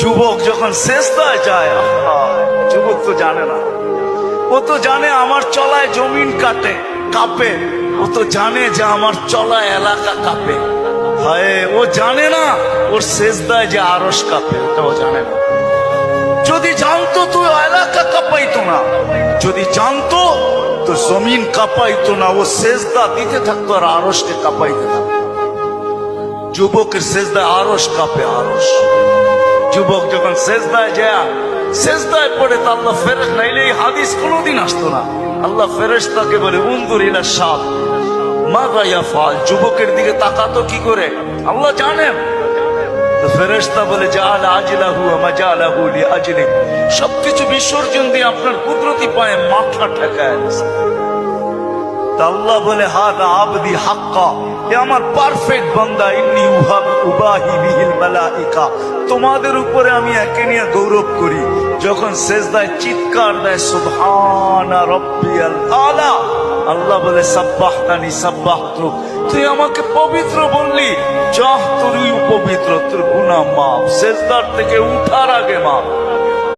যুবক যখন সেজদায় যায়, যুবক তো জানে না, ও তো জানে আমার চলায় জমিন কাঁপে, ও তো জানে যে আমার চলায় এলাকা কাঁপে। হায়, ও জানে না ওর সেজদায় যে আরশ কাঁপে, ওটাও জানে না। যদি জানতো তো এলাকা কাঁপাইতো না, যদি জানতো তো জমিন কাঁপাইতো না, ও সেজদা দিতে থাকতো আর আরশকে কাঁপাইতে থাকতো। যুবকের সেজদায় আরশ কাঁপে, আরশ। যুবক যখন সেজদায় পড়ে তা আল্লাহ ফেরেশ, নাইলে এই হাদিস কোনোদিন আসতো না। আল্লাহ ফেরেশতাকে বলে উনজুর ইলা শাব মাযা ইয়াফআল, যুবকের দিকে তাকাতো কি করে আল্লাহ জানেন। তো ফেরেশতা বলে জাআলা আজলাহু ওয়া মাজালাহু লিআজলি, সবকিছু বিসর্জন দিয়ে আপনার কুদরতি পায়ে মাথা ঠেকায় দিয়েছে। তা আল্লাহ বলে হাদা আবদি হাক্কা, এ আমার পারফেক্ট বান্দা, ইন্নী উবাহি বিহিল মালাইকা, তোমাদের উপরে আমি একে নিয়ে গৌরব করি। যখন সেজদায় চিৎকার দেয় সুবহানা রাব্বিয়াল আলা, আল্লাহ বলে সাব্বাহতানি সাব্বাহতুক, তুই আমাকে পবিত্র বললি, যাহ তুই পবিত্র, তোর গুনাহ মাফ, সেজদার থেকে উঠার আগে মাফ।